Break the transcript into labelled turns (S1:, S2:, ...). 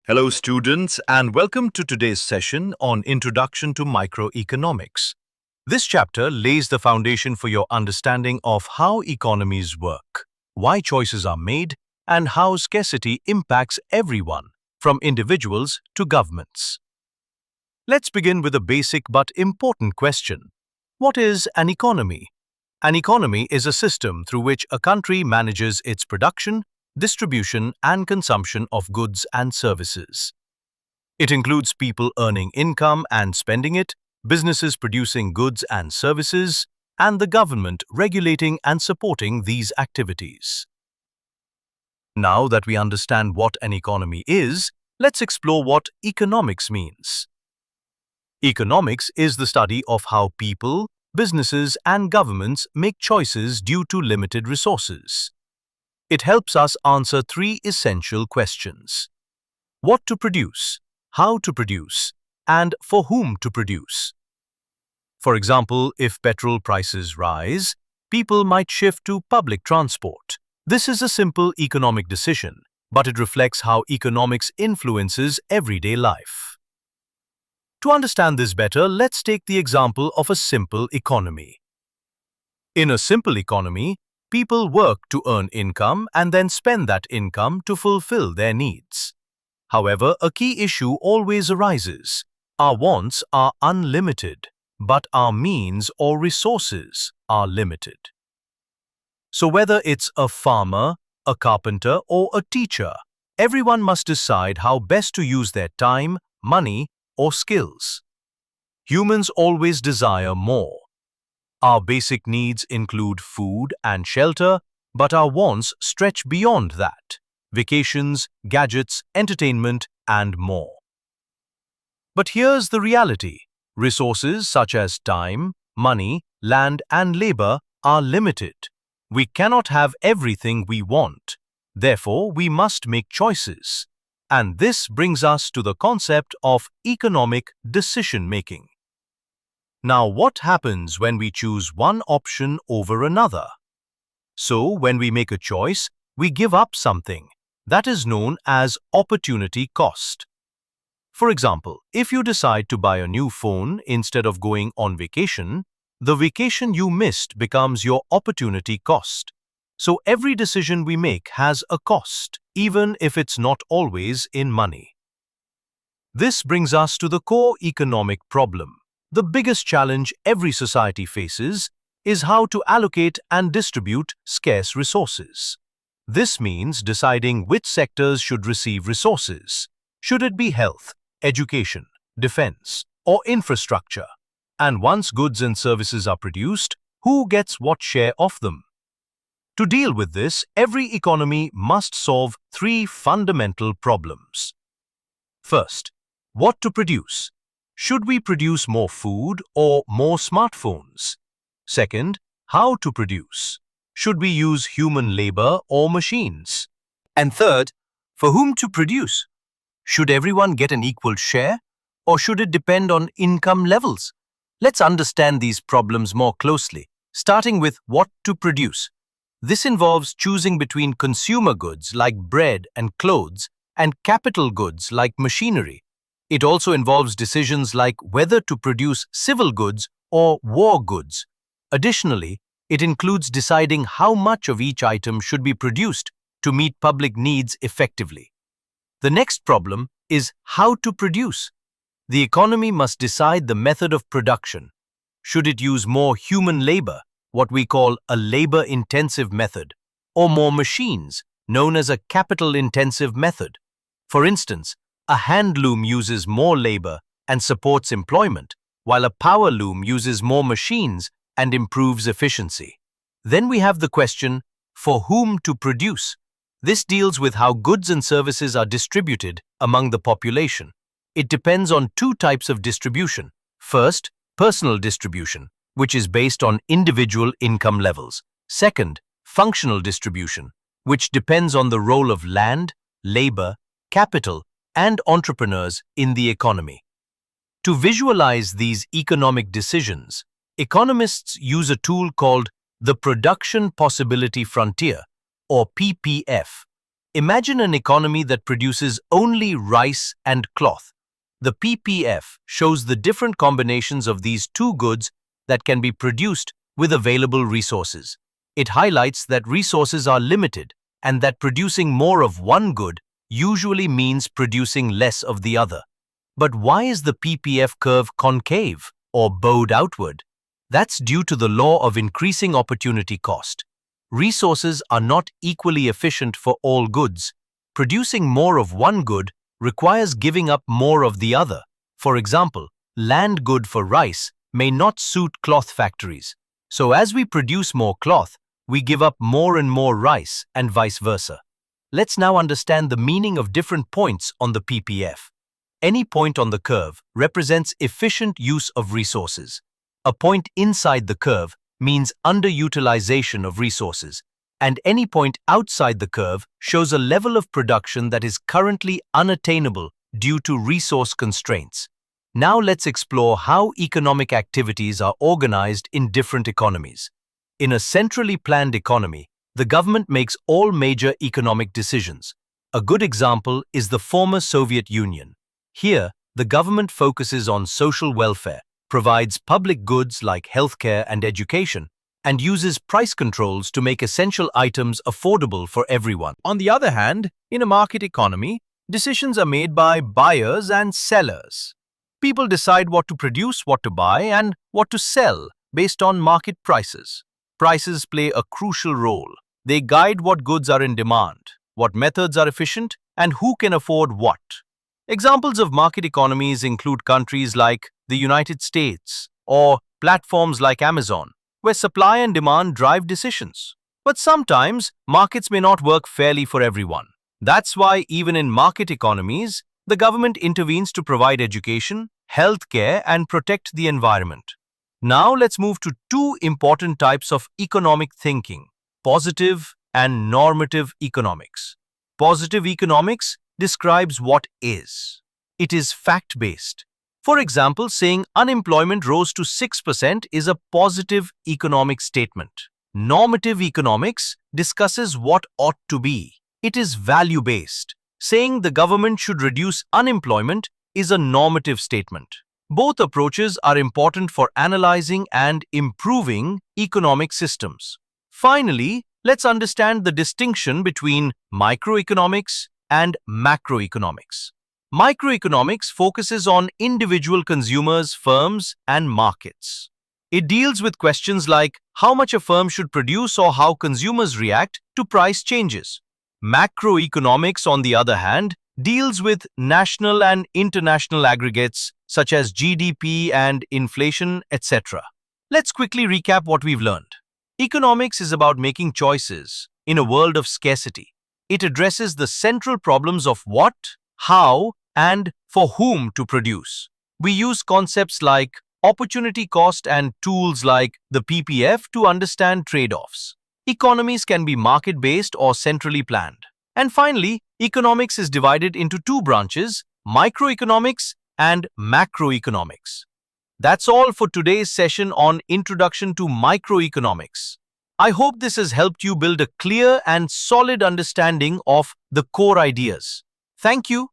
S1: Hello, students, and welcome to today's session on Introduction to Microeconomics. This chapter lays the foundation for your understanding of how economies work, why choices are made, and how scarcity impacts everyone, from individuals to governments. Let's begin with a basic but important question. What is an economy? An economy is a system through which a country manages its production, distribution, and consumption of goods and services. It includes people earning income and spending it, businesses producing goods and services, and the government regulating and supporting these activities. Now that we understand what an economy is, let's explore what economics means. Economics is the study of how people, businesses, and governments make choices due to limited resources. It helps us answer three essential questions: what to produce, how to produce, and for whom to produce. For example, if petrol prices rise, people might shift to public transport. This is a simple economic decision, but it reflects how economics influences everyday life. To understand this better, let's take the example of a simple economy. In a simple economy, people work to earn income and then spend that income to fulfill their needs. However, a key issue always arises. Our wants are unlimited, but our means or resources are limited. So whether it's a farmer, a carpenter, or a teacher, everyone must decide how best to use their time, money, or skills. Humans always desire more. Our basic needs include food and shelter, but our wants stretch beyond that: vacations, gadgets, entertainment, and more. But here's the reality. Resources such as time, money, land, and labor are limited. We cannot have everything we want. Therefore, we must make choices. And this brings us to the concept of economic decision-making. Now, what happens when we choose one option over another? So, when we make a choice, we give up something. That is known as opportunity cost. For example, if you decide to buy a new phone instead of going on vacation, the vacation you missed becomes your opportunity cost. So, every decision we make has a cost, even if it's not always in money. This brings us to the core economic problem. The biggest challenge every society faces is how to allocate and distribute scarce resources. This means deciding which sectors should receive resources. Should it be health, education, defense, or infrastructure? And once goods and services are produced, who gets what share of them? To deal with this, every economy must solve three fundamental problems. First, what to produce? Should we produce more food or more smartphones? Second, how to produce? Should we use human labor or machines? And third, for whom to produce? Should everyone get an equal share, or should it depend on income levels? Let's understand these problems more closely, starting with what to produce. This involves choosing between consumer goods like bread and clothes and capital goods like machinery. It also involves decisions like whether to produce civil goods or war goods. Additionally, it includes deciding how much of each item should be produced to meet public needs effectively. The next problem is how to produce. The economy must decide the method of production. Should it use more human labor, what we call a labor-intensive method, or more machines, known as a capital-intensive method? For instance, a hand loom uses more labor and supports employment, while a power loom uses more machines and improves efficiency. Then we have the question, for whom to produce? This deals with how goods and services are distributed among the population. It depends on two types of distribution. First, personal distribution, which is based on individual income levels. Second, functional distribution, which depends on the role of land, labor, capital, and entrepreneurs in the economy. To visualize these economic decisions, economists use a tool called the Production Possibility Frontier, or PPF. Imagine an economy that produces only rice and cloth. The PPF shows the different combinations of these two goods that can be produced with available resources. It highlights that resources are limited and that producing more of one good usually means producing less of the other. But why is the PPF curve concave or bowed outward? That's due to the law of increasing opportunity cost. Resources are not equally efficient for all goods. Producing more of one good requires giving up more of the other. For example, land good for rice may not suit cloth factories. So as we produce more cloth, we give up more and more rice and vice versa. Let's now understand the meaning of different points on the PPF. Any point on the curve represents efficient use of resources. A point inside the curve means underutilization of resources, and any point outside the curve shows a level of production that is currently unattainable due to resource constraints. Now let's explore how economic activities are organized in different economies. In a centrally planned economy, the government makes all major economic decisions. A good example is the former Soviet Union. Here, the government focuses on social welfare, provides public goods like healthcare and education, and uses price controls to make essential items affordable for everyone. On the other hand, in a market economy, decisions are made by buyers and sellers. People decide what to produce, what to buy, and what to sell based on market prices. Prices play a crucial role. They guide what goods are in demand, what methods are efficient, and who can afford what. Examples of market economies include countries like the United States or platforms like Amazon, where supply and demand drive decisions. But sometimes, markets may not work fairly for everyone. That's why even in market economies, the government intervenes to provide education, healthcare, and protect the environment. Now let's move to two important types of economic thinking: positive and normative economics. Positive economics describes what is. It is fact-based. For example, saying unemployment rose to 6% is a positive economic statement. Normative economics discusses what ought to be. It is value-based. Saying the government should reduce unemployment is a normative statement. Both approaches are important for analyzing and improving economic systems. Finally, let's understand the distinction between microeconomics and macroeconomics. Microeconomics focuses on individual consumers, firms, and markets. It deals with questions like how much a firm should produce or how consumers react to price changes. Macroeconomics, on the other hand, deals with national and international aggregates such as GDP and inflation, etc. Let's quickly recap what we've learned. Economics is about making choices in a world of scarcity. It addresses the central problems of what, how, and for whom to produce. We use concepts like opportunity cost and tools like the PPF to understand trade-offs. Economies can be market-based or centrally planned. And finally, economics is divided into two branches: microeconomics and macroeconomics. That's all for today's session on Introduction to Microeconomics. I hope this has helped you build a clear and solid understanding of the core ideas. Thank you.